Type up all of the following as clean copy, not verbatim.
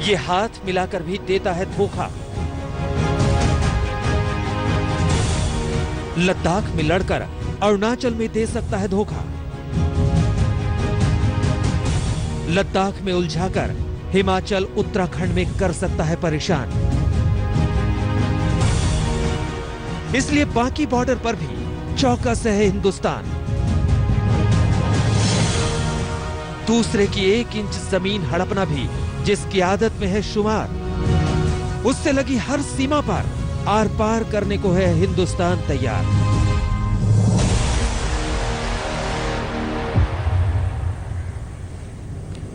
ये हाथ मिलाकर भी देता है धोखा। लद्दाख में लड़कर अरुणाचल में दे सकता है धोखा। लद्दाख में उलझाकर हिमाचल उत्तराखंड में कर सकता है परेशान। इसलिए बाकी बॉर्डर पर भी चौकस है हिंदुस्तान। दूसरे की 1 इंच जमीन हड़पना भी जिसकी आदत में है शुमार, उससे लगी हर सीमा पर आर पार करने को है हिंदुस्तान तैयार।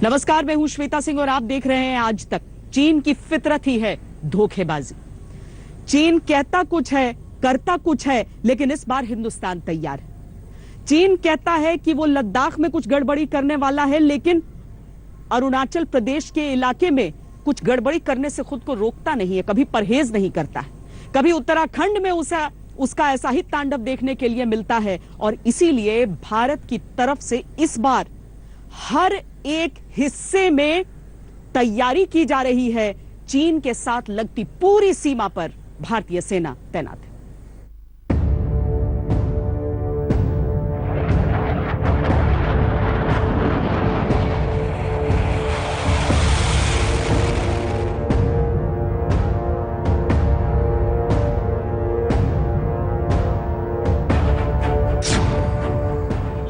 नमस्कार, मैं हूं श्वेता सिंह और आप देख रहे हैं आज तक। चीन की फितरत ही है धोखेबाजी। चीन कहता कुछ है, करता कुछ है, लेकिन इस बार हिंदुस्तान तैयार है। चीन कहता है कि वो लद्दाख में कुछ गड़बड़ी करने वाला है, लेकिन अरुणाचल प्रदेश के इलाके में कुछ गड़बड़ी करने से खुद को रोकता नहीं है, कभी परहेज नहीं करता है। कभी उत्तराखंड में उसका ऐसा ही तांडव देखने के लिए मिलता है और इसीलिए भारत की तरफ से इस बार हर एक हिस्से में तैयारी की जा रही है। चीन के साथ लगती पूरी सीमा पर भारतीय सेना तैनात है।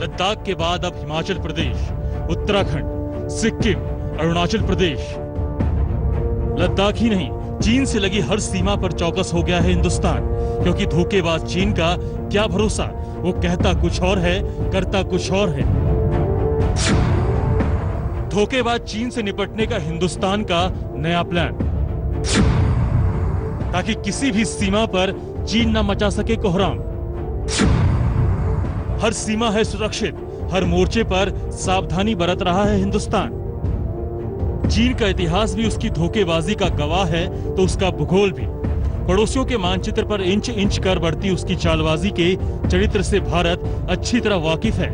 लद्दाख के बाद अब हिमाचल प्रदेश, उत्तराखंड, सिक्किम, अरुणाचल प्रदेश। लद्दाख ही नहीं, चीन से लगी हर सीमा पर चौकस हो गया है हिंदुस्तान, क्योंकि धोखेबाज चीन का क्या भरोसा। वो कहता कुछ और है, करता कुछ और है। धोखेबाज चीन से निपटने का हिंदुस्तान का नया प्लान, ताकि किसी भी सीमा पर चीन न मचा सके कोहराम। हर सीमा है सुरक्षित, हर मोर्चे पर सावधानी बरत रहा है हिंदुस्तान। चीन का इतिहास भी उसकी धोखेबाजी का गवाह है, तो उसका भूगोल भी। पड़ोसियों के मानचित्र पर इंच इंच कर बढ़ती उसकी चालबाजी के चरित्र से भारत अच्छी तरह वाकिफ है।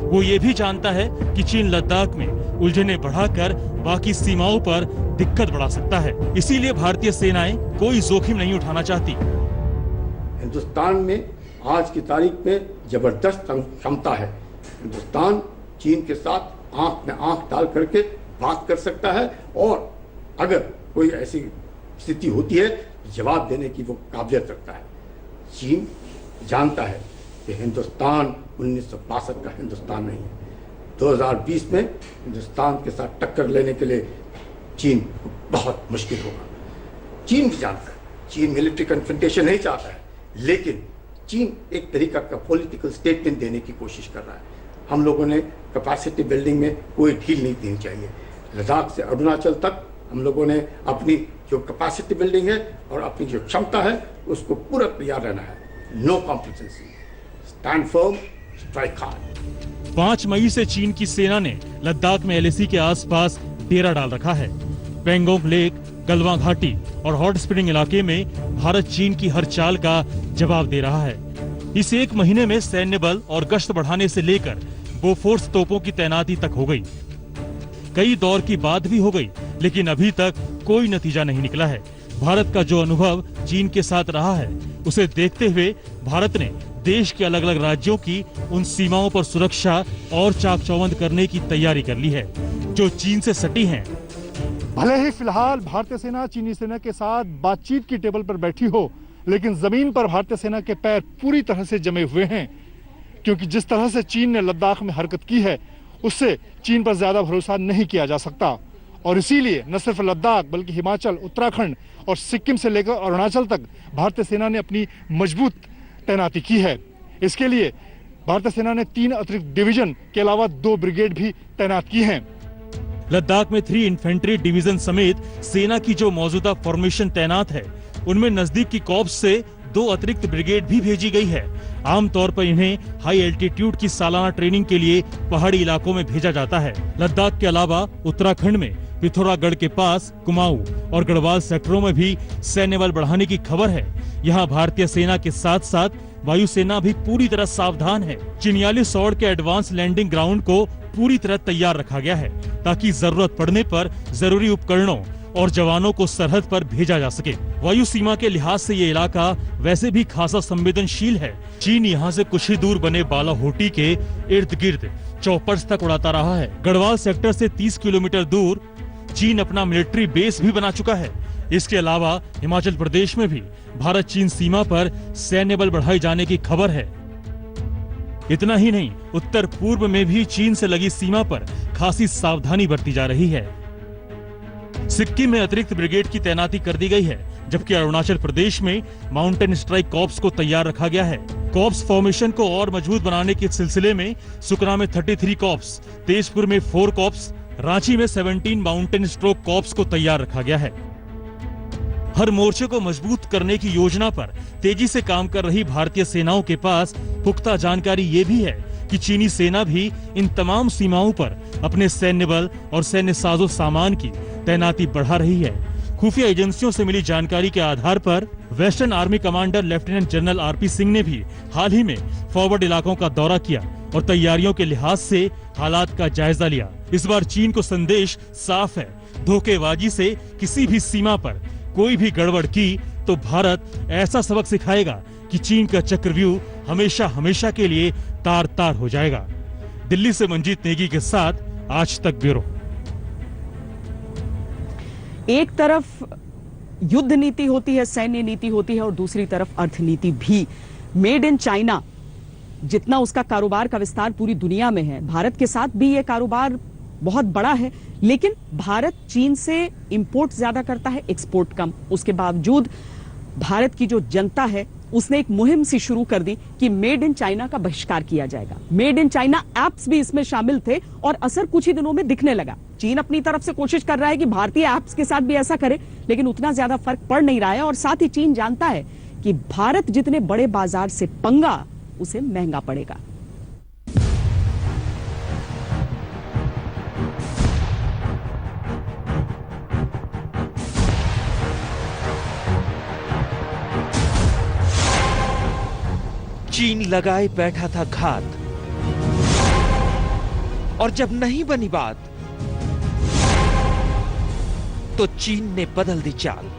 वो ये भी जानता है कि चीन लद्दाख में उलझने बढ़ाकर बाकी सीमाओं पर दिक्कत बढ़ा सकता है। इसीलिए भारतीय सेनाएं कोई जोखिम नहीं उठाना चाहती। हिंदुस्तान में आज की तारीख में जबरदस्त क्षमता है। हिंदुस्तान चीन के साथ आंख में आंख डाल करके बात कर सकता है और अगर कोई ऐसी स्थिति होती है जवाब देने की वो काबिलियत रखता है। चीन जानता है कि हिंदुस्तान 1962 का हिंदुस्तान नहीं है। 2020 में हिंदुस्तान के साथ टक्कर लेने के लिए चीन को बहुत मुश्किल होगा। चीन भी जानता है, चीन मिलिट्री कन्फ्रंटेशन नहीं चाहता है, लेकिन चीन एक तरीका का पॉलिटिकल स्टेटमेंट देने की कोशिश कर रहा है। हम लोगों ने कैपेसिटी बिल्डिंग में कोई ढील नहीं देनी चाहिए। लद्दाख से अरुणाचल तक हम लोगों ने अपनी जो कैपेसिटी बिल्डिंग है और अपनी जो क्षमता है उसको पूरा तैयार रहना है। No complacency, stand firm, strike hard. 5 मई से चीन की सेना ने लद्दाख में एलएसी के आसपास डेरा डाल रखा है। पेंगोंग लेक, गलवा घाटी और हॉट स्प्रिंग इलाके में भारत चीन की हर चाल का जवाब दे रहा है। इस 1 महीने में सैन्य बल और गश्त बढ़ाने से लेकर बोफोर्स तोपों की तैनाती तक हो गई। कई दौर की बात भी हो गई, लेकिन अभी तक कोई नतीजा नहीं निकला है। भारत का जो अनुभव चीन के साथ रहा है, उसे देखते हुए भारत ने देश के अलग अलग राज्यों की उन सीमाओं पर सुरक्षा और चाक चौबंद करने की तैयारी कर ली है जो चीन से सटी हैं। भले ही फिलहाल भारतीय सेना चीनी सेना के साथ बातचीत की टेबल पर बैठी हो, लेकिन जमीन पर भारतीय सेना के पैर पूरी तरह से जमे हुए हैं, क्योंकि जिस तरह से चीन ने लद्दाख में हरकत की है उससे चीन पर ज्यादा भरोसा नहीं किया जा सकता। और इसीलिए न सिर्फ लद्दाख बल्कि हिमाचल, उत्तराखंड और सिक्किम से लेकर अरुणाचल तक भारतीय सेना ने अपनी मजबूत तैनाती की है। इसके लिए भारतीय सेना ने 3 अतिरिक्त डिवीजन के अलावा 2 ब्रिगेड भी तैनात की हैं। लद्दाख में 3 इन्फेंट्री डिवीजन समेत सेना की जो मौजूदा फॉर्मेशन तैनात है, उनमें नजदीक की कॉर्प्स से 2 अतिरिक्त ब्रिगेड भी भेजी गई है। आमतौर पर इन्हें हाई एल्टीट्यूड की सालाना ट्रेनिंग के लिए पहाड़ी इलाकों में भेजा जाता है। लद्दाख के अलावा उत्तराखंड में पिथौरागढ़ के पास कुमाऊं और गढ़वाल सेक्टरों में भी सैन्य बल बढ़ाने की खबर है। यहाँ भारतीय सेना के साथ साथ वायुसेना भी पूरी तरह सावधान है। चिन्यालीसौड़ के एडवांस लैंडिंग ग्राउंड को पूरी तरह तैयार रखा गया है, ताकि जरूरत पड़ने पर जरूरी उपकरणों और जवानों को सरहद पर भेजा जा सके। वायु सीमा के लिहाज से ये इलाका वैसे भी खासा संवेदनशील है। चीन यहाँ से कुछ ही दूर बने बालाहोटी के इर्द गिर्द चौपर्स तक उड़ाता रहा है। गढ़वाल सेक्टर से 30 किलोमीटर दूर चीन अपना मिलिट्री बेस भी बना चुका है। इसके अलावा हिमाचल प्रदेश में भी भारत चीन सीमा पर सैन्य बल बढ़ाए जाने की खबर है। इतना ही नहीं, उत्तर पूर्व में भी चीन से लगी सीमा पर खासी सावधानी बरती जा रही है। सिक्किम में अतिरिक्त ब्रिगेड की तैनाती कर दी गई है, जबकि अरुणाचल प्रदेश में माउंटेन स्ट्राइक कॉर्प्स को तैयार रखा गया है। कॉर्प्स फॉर्मेशन को और मजबूत बनाने के सिलसिले में सुकना में 33 कॉर्प्स, तेजपुर में 4 कॉर्प्स, रांची में 17 माउंटेन स्ट्रोक कॉर्प्स को तैयार रखा गया है। हर मोर्चे को मजबूत करने की योजना पर तेजी से काम कर रही भारतीय सेनाओं के पास पुख्ता जानकारी ये भी है कि चीनी सेना भी इन तमाम सीमाओं पर अपने सैन्य बल और सैन्य साजो सामान की तैनाती बढ़ा रही है। खुफिया एजेंसियों से मिली जानकारी के आधार पर western army commander lieutenant general RP Singh ने भी हाल ही में फॉरवर्ड इलाकों का दौरा किया और तैयारियों के लिहाज से हालात का जायजा लिया। इस बार चीन को संदेश साफ है, धोखेबाजी से किसी भी सीमा पर कोई भी गड़बड़ की तो भारत ऐसा सबक सिखाएगा कि चीन का चक्रव्यूह हमेशा हमेशा के लिए तार तार हो जाएगा। दिल्ली से मंजीत नेगी के साथ आज तक ब्यूरो। एक तरफ युद्ध नीति होती है, सैन्य नीति होती है, और दूसरी तरफ अर्थनीति भी। मेड इन चाइना, जितना उसका कारोबार का विस्तार पूरी दुनिया में है, भारत के साथ भी यह कारोबार बहुत बड़ा है। लेकिन भारत चीन से इंपोर्ट ज्यादा करता है, एक्सपोर्ट कम। उसके बावजूद भारत की जो जनता है उसने एक मुहिम सी शुरू कर दी कि मेड इन चाइना का बहिष्कार किया जाएगा। मेड इन चाइना एप्स भी इसमें शामिल थे और असर कुछ ही दिनों में दिखने लगा। चीन अपनी तरफ से कोशिश कर रहा है कि भारतीय एप्स के साथ भी ऐसा करे, लेकिन उतना ज्यादा फर्क पड़ नहीं रहा है। और साथ ही चीन जानता है कि भारत जितने बड़े बाजार से पंगा, उसे महंगा पड़ेगा। चीन लगाए बैठा था घात, और जब नहीं बनी बात तो चीन ने बदल दी चाल।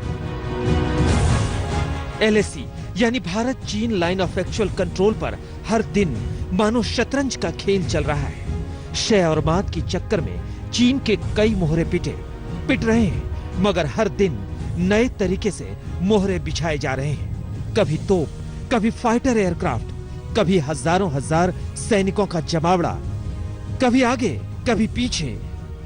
एलएसी यानी भारत चीन लाइन ऑफ एक्चुअल कंट्रोल पर हर दिन मानो शतरंज का खेल चल रहा है। शय और मात की चक्कर में चीन के कई मोहरे पिट रहे हैं, मगर हर दिन नए तरीके से मोहरे बिछाए जा रहे हैं। कभी तोप, कभी फाइटर एयरक्राफ्ट, कभी हजारों हजार सैनिकों का जमावड़ा, कभी आगे कभी पीछे,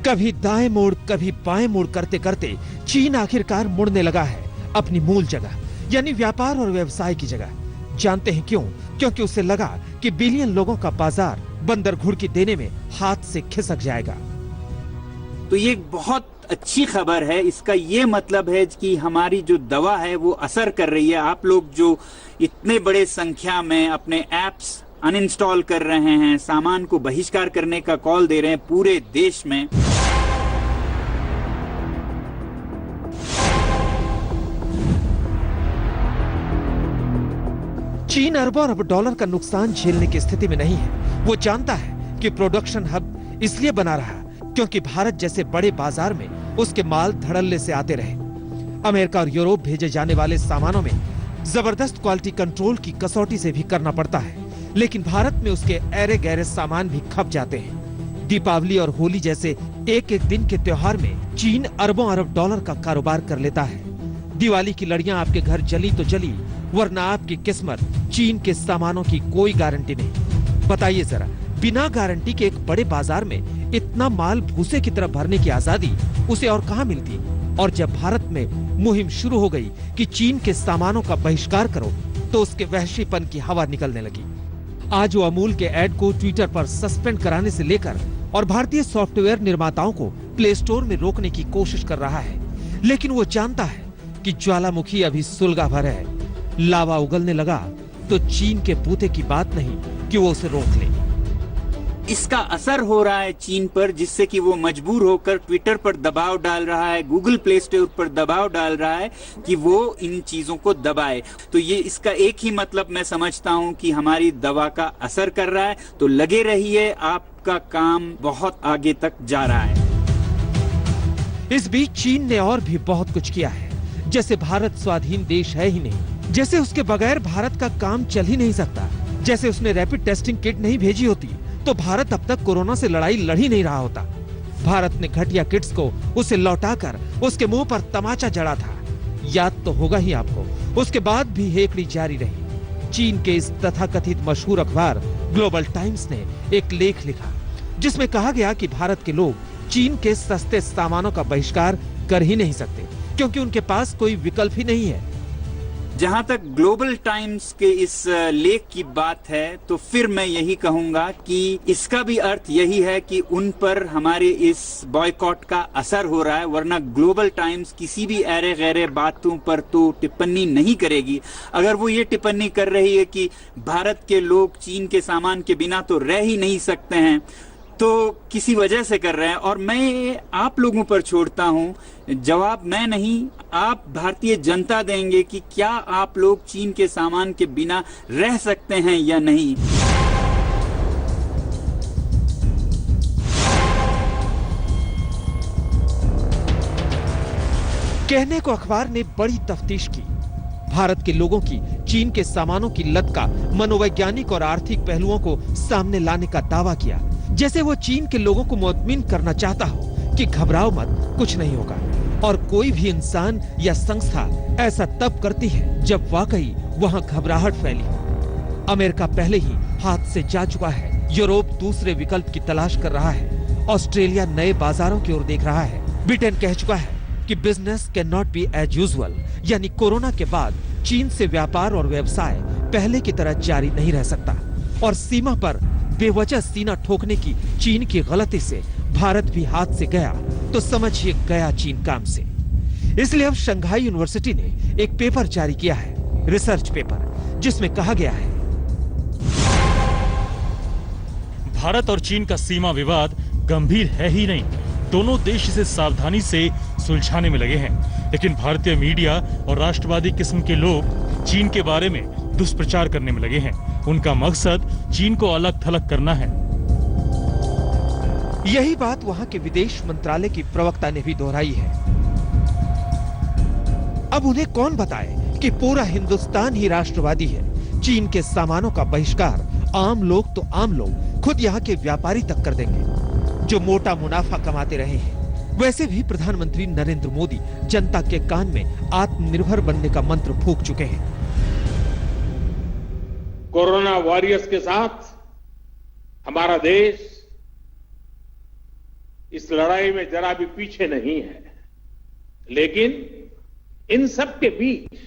कभी दाएं मोड़ कभी बाएं मोड़ करते करते चीन आखिरकार मुड़ने लगा है अपनी मूल जगह, यानी व्यापार और व्यवसाय की जगह। जानते हैं क्यों? क्योंकि उसे लगा कि बिलियन लोगों का बाजार बंदर घुड़की देने में हाथ से खिसक जाएगा। तो ये बहुत अच्छी खबर है। इसका ये मतलब है कि हमारी जो दवा है वो असर कर रही है। आप लोग जो इतने बड़े संख्या में अपने एप्स अनइंस्टॉल कर रहे हैं, सामान को बहिष्कार करने का कॉल दे रहे हैं पूरे देश में। चीन अरबों अरब डॉलर का नुकसान झेलने की स्थिति में नहीं है। वो जानता है कि प्रोडक्शन हब इसलिए बना रहा क्योंकि भारत जैसे बड़े बाजार में उसके माल धड़ल्ले से आते रहे। अमेरिका और यूरोप भेजे जाने वाले सामानों में जबरदस्त क्वालिटी कंट्रोल की कसौटी से भी करना पड़ता है, लेकिन भारत में उसके ऐरे गहरे सामान भी खप जाते हैं। दीपावली और होली जैसे एक एक दिन के त्योहार में चीन अरबों अरब डॉलर का कारोबार कर लेता है। दिवाली की लड़ियां आपके घर जली तो जली, वरना आपकी किस्मत चीन के सामानों की कोई गारंटी नहीं। बताइए जरा, बिना गारंटी के एक बड़े बाजार में इतना माल भूसे की तरह भरने की आजादी उसे और कहां मिलती? और जब भारत में मुहिम शुरू हो गई कि चीन के सामानों का बहिष्कार करो, तो उसके वहशीपन की हवा निकलने लगी। आज वो अमूल के ऐड को ट्विटर पर सस्पेंड कराने से लेकर और भारतीय सॉफ्टवेयर निर्माताओं को प्ले स्टोर में रोकने की कोशिश कर रहा है, लेकिन वो जानता है कि ज्वालामुखी अभी सुलगा भर है। लावा उगलने लगा तो चीन के पूते की बात नहीं कि वो उसे रोक ले। इसका असर हो रहा है चीन पर, जिससे कि वो मजबूर होकर ट्विटर पर दबाव डाल रहा है, गूगल प्ले स्टोर पर दबाव डाल रहा है कि वो इन चीजों को दबाए। तो ये इसका एक ही मतलब मैं समझता हूं कि हमारी दवा का असर कर रहा है। तो लगे रहिए, आपका काम बहुत आगे तक जा रहा है। इस बीच चीन ने और भी बहुत कुछ किया है। जैसे भारत स्वाधीन देश है ही नहीं, जैसे उसके बगैर भारत का काम चल ही नहीं सकता, जैसे उसने रैपिड टेस्टिंग किट नहीं भेजी होती तो भारत अब तक कोरोना से लड़ाई लड़ ही नहीं रहा होता। भारत ने घटिया किट्स को उसे लौटाकर उसके मुंह पर तमाचा जड़ा था, याद तो होगा ही आपको। उसके बाद भी हेकड़ी जारी रही। चीन के इस तथाकथित मशहूर अखबार ग्लोबल टाइम्स ने एक लेख लिखा जिसमें कहा गया कि भारत के लोग चीन के सस्ते सामानों का बहिष्कार कर ही नहीं सकते क्योंकि उनके पास कोई विकल्प ही नहीं है। जहां तक ग्लोबल टाइम्स के इस लेख की बात है तो फिर मैं यही कहूंगा कि इसका भी अर्थ यही है कि उन पर हमारे इस बॉयकॉट का असर हो रहा है, वरना ग्लोबल टाइम्स किसी भी ऐरे गैरे बातों पर तो टिप्पणी नहीं करेगी। अगर वो ये टिप्पणी कर रही है कि भारत के लोग चीन के सामान के बिना तो रह ही नहीं सकते हैं तो किसी वजह से कर रहे हैं, और मैं आप लोगों पर छोड़ता हूं, जवाब मैं नहीं आप भारतीय जनता देंगे कि क्या आप लोग चीन के सामान के बिना रह सकते हैं या नहीं। कहने को अखबार ने बड़ी तफ्तीश की, भारत के लोगों की चीन के सामानों की लत का मनोवैज्ञानिक और आर्थिक पहलुओं को सामने लाने का दावा किया, जैसे वो चीन के लोगों को मुतमिन करना चाहता हो कि घबराओ मत, कुछ नहीं होगा। और कोई भी इंसान या संस्था ऐसा तब करती है जब वाकई वहां घबराहट फैली हो। अमेरिका पहले ही हाथ से जा चुका है, यूरोप दूसरे विकल्प की तलाश कर रहा है, ऑस्ट्रेलिया नए बाजारों की ओर देख रहा है, ब्रिटेन कह चुका है कि business can not be as usual, यानी कोरोना के बाद चीन से व्यापार और व्यवसाय पहले की तरह जारी नहीं रह सकता। और सीमा पर बेवजह सीना ठोकने की चीन की गलती से भारत भी हाथ से गया तो समझिए गया चीन काम से। इसलिए अब शंघाई यूनिवर्सिटी ने एक पेपर जारी किया है, रिसर्च पेपर, जिसमें कहा गया है भारत और चीन का सीमा विवाद गंभीर है ही नहीं, दोनों देश इसे सावधानी से सुलझाने में लगे हैं। लेकिन भारतीय मीडिया और राष्ट्रवादी किस्म के लोग चीन के बारे में दुष्प्रचार करने में लगे हैं। उनका मकसद चीन को अलग थलग करना है। यही बात वहां के विदेश मंत्रालय की प्रवक्ता ने भी दोहराई है। अब उन्हें कौन बताए कि पूरा हिंदुस्तान ही राष्ट्रवादी है। चीन के सामानों का बहिष्कार आम लोग तो आम लोग, खुद यहाँ के व्यापारी तक कर देंगे जो मोटा मुनाफा कमाते रहे हैं। वैसे भी प्रधानमंत्री नरेंद्र मोदी जनता के कान में आत्मनिर्भर बनने का मंत्र फूंक चुके हैं। कोरोना वॉरियर्स के साथ हमारा देश इस लड़ाई में जरा भी पीछे नहीं है, लेकिन इन सब के बीच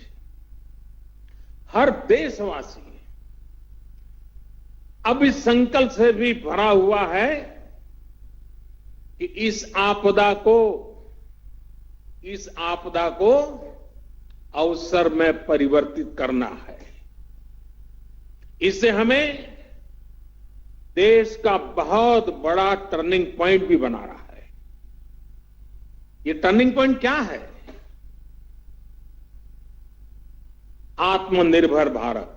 हर देशवासी अब इस संकल्प से भी भरा हुआ है कि इस आपदा को अवसर में परिवर्तित करना है। इससे हमें देश का बहुत बड़ा टर्निंग पॉइंट भी बना रहा है। ये टर्निंग पॉइंट क्या है? आत्मनिर्भर भारत।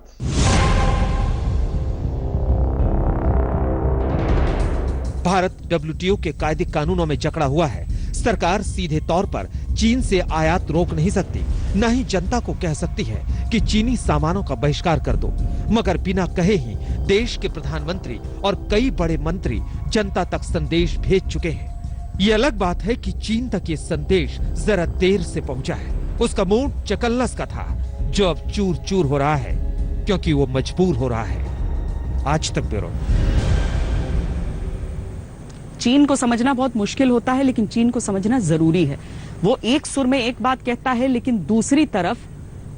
भारत WTO के कायदे कानूनों में जकड़ा हुआ है। सरकार सीधे तौर पर चीन से आयात रोक नहीं सकती, न ही जनता को कह सकती है कि चीनी सामानों का बहिष्कार कर दो। मगर बिना कहे ही देश के प्रधानमंत्री और कई बड़े मंत्री जनता तक संदेश भेज चुके हैं। ये अलग बात है कि चीन तक ये संदेश जरा देर से पहुंचा है। उसका मूड चकल्लस का था, जो अब चूर चूर हो रहा है क्योंकि वो मजबूर हो रहा है। आज तक ब्यूरो। चीन को समझना बहुत मुश्किल होता है, लेकिन चीन को समझना जरूरी है। वो एक सुर में एक बात कहता है, लेकिन दूसरी तरफ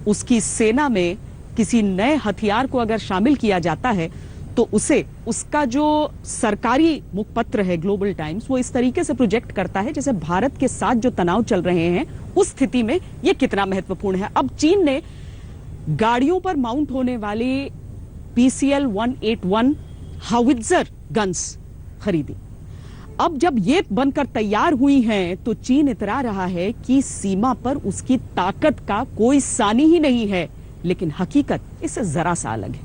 उसकी सेना में किसी नए हथियार को अगर शामिल किया जाता है तो उसे उसका जो सरकारी मुखपत्र है ग्लोबल टाइम्स, वो इस तरीके से प्रोजेक्ट करता है जैसे भारत के साथ जो तनाव चल रहे हैं उस स्थिति में ये कितना महत्वपूर्ण है। अब चीन ने गाड़ियों पर माउंट होने वाली PCL 181 हाउइत्जर गन्स खरीदी। अब जब ये बनकर तैयार हुई हैं तो चीन इतरा रहा है कि सीमा पर उसकी ताकत का कोई सानी ही नहीं है, लेकिन हकीकत इससे जरा सा अलग है।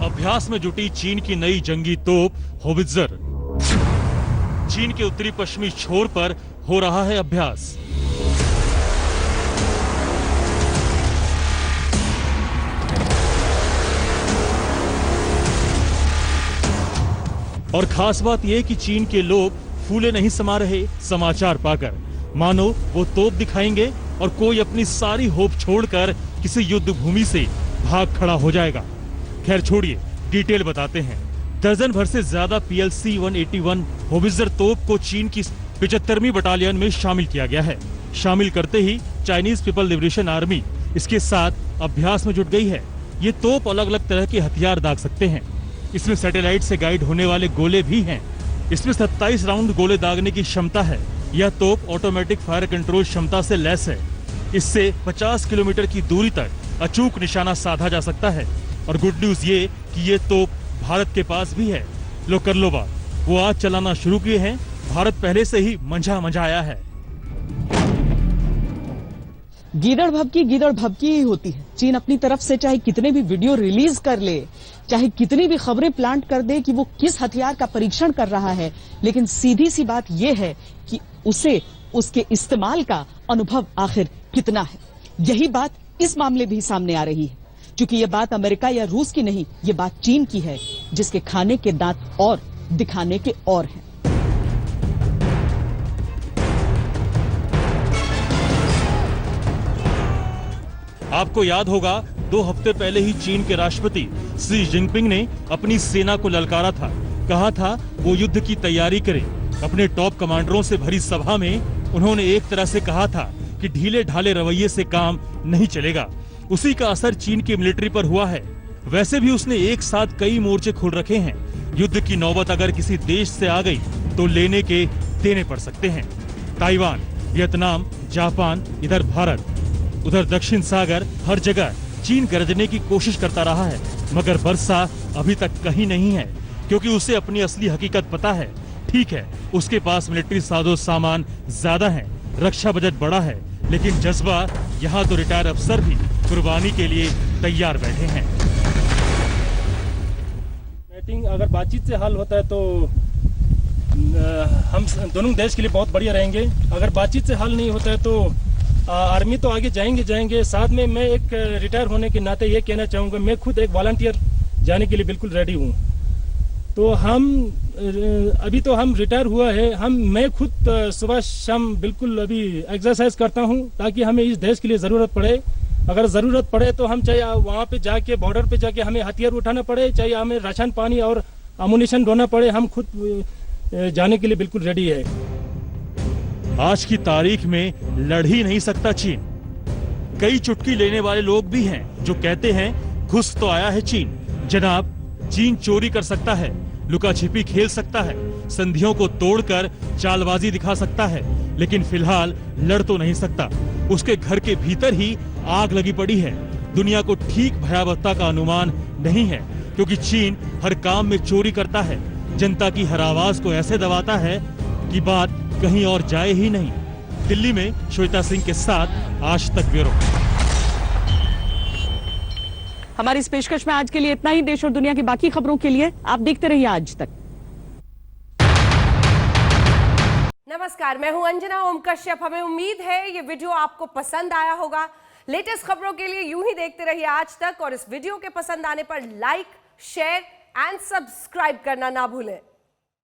अभ्यास में जुटी चीन की नई जंगी तोप हाउइत्जर। चीन के उत्तरी पश्चिमी छोर पर हो रहा है अभ्यास। और खास बात यह कि चीन के लोग फूले नहीं समा रहे समाचार पाकर, मानो वो तोप दिखाएंगे और कोई अपनी सारी होप छोड़कर किसी युद्ध भूमि से भाग खड़ा हो जाएगा। खैर छोड़िए, डिटेल बताते हैं। दर्जन भर से ज्यादा PLC 181 होवित्जर तोप को चीन की 75वीं बटालियन में शामिल किया गया है। शामिल करते ही चाइनीज पीपल लिबरेशन आर्मी इसके साथ अभ्यास में जुट गई है। ये तोप अलग अलग तरह के हथियार दाग सकते हैं। इसमें सैटेलाइट से गाइड होने वाले गोले भी हैं। इसमें 27 राउंड गोले दागने की क्षमता है। यह तोप ऑटोमेटिक फायर कंट्रोल क्षमता से लैस है। इससे 50 किलोमीटर की दूरी तक अचूक निशाना साधा जा सकता है। और गुड न्यूज ये कि ये तोप भारत के पास भी है। लो कर लो बात, वो आज चलाना शुरू किए हैं। भारत पहले से ही मंझा आया है। गीदड़ भभकी ही होती है। चीन अपनी तरफ से चाहे कितने भी वीडियो रिलीज कर ले, चाहे कितनी भी खबरें प्लांट कर दे कि वो किस हथियार का परीक्षण कर रहा है, लेकिन सीधी सी बात यह है कि उसे उसके इस्तेमाल का अनुभव आखिर कितना है। यही बात इस मामले भी सामने आ रही है, क्योंकि ये बात अमेरिका या रूस की नहीं, ये बात चीन की है, जिसके खाने के दांत और दिखाने के और हैं। आपको याद होगा 2 हफ्ते पहले ही चीन के राष्ट्रपति शी जिनपिंग ने अपनी सेना को ललकारा था। कहा था वो युद्ध की तैयारी करे। अपने टॉप कमांडरों से भरी सभा में उन्होंने एक तरह से कहा था कि ढीले ढाले रवैये से काम नहीं चलेगा। उसी का असर चीन की मिलिट्री पर हुआ है। वैसे भी उसने एक साथ कई मोर्चे खोल रखे हैं। युद्ध की नौबत अगर किसी देश से आ गई तो लेने के देने पड़ सकते हैं। ताइवान, वियतनाम, जापान, इधर भारत, उधर दक्षिण सागर, हर जगह चीन गरजने की कोशिश करता रहा है, मगर वर्षा अभी तक कहीं नहीं है, क्योंकि उसे अपनी असली हकीकत पता है। ठीक है, उसके पास मिलिट्री साजो सामान ज्यादा है, रक्षा बजट बड़ा है, लेकिन जज्बा यहाँ तो रिटायर अफसर भी कुर्बानी के लिए तैयार बैठे हैं। मीटिंग अगर बातचीत से हल होता है तो हम दोनों देश के लिए बहुत बढ़िया रहेंगे। अगर बातचीत से हल नहीं होता है तो आर्मी तो आगे जाएंगे। साथ में मैं एक रिटायर होने के नाते ये कहना चाहूँगा, मैं खुद एक वॉलंटियर जाने के लिए बिल्कुल रेडी हूँ। तो अभी तो हम रिटायर हुआ है, मैं खुद सुबह शाम बिल्कुल अभी एक्सरसाइज करता हूँ, ताकि हमें इस देश के लिए ज़रूरत पड़े। अगर ज़रूरत पड़े तो हम चाहे वहाँ पे जाके बॉर्डर पे जाके हमें हथियार उठाना पड़े, चाहे हमें राशन पानी और अमुनिशन ढोना पड़े, हम खुद जाने के लिए बिल्कुल रेडी है। आज की तारीख में लड़ ही नहीं सकता चीन। कई चुटकी लेने वाले लोग भी हैं जो कहते हैं घुस तो आया है चीन। जनाब, चीन चोरी कर सकता है, लुका छिपी खेल सकता है, संधियों को तोड़कर चालबाजी दिखा सकता है, लेकिन फिलहाल लड़ तो नहीं सकता। उसके घर के भीतर ही आग लगी पड़ी है। दुनिया को ठीक भयावहता का अनुमान नहीं है, क्योंकि चीन हर काम में चोरी करता है, जनता की हर आवाज को ऐसे दबाता है कि बात कहीं और जाए ही नहीं। दिल्ली में श्वेता सिंह के साथ आज तक ब्यूरो। हमारी इस पेशकश में आज के लिए इतना ही। देश और दुनिया की बाकी खबरों के लिए आप देखते रहिए आज तक। नमस्कार, मैं हूं अंजना ओम कश्यप। हमें उम्मीद है ये वीडियो आपको पसंद आया होगा। लेटेस्ट खबरों के लिए यूं ही देखते रहिए आज तक, और इस वीडियो के पसंद आने पर लाइक, शेयर एंड सब्सक्राइब करना ना भूलें।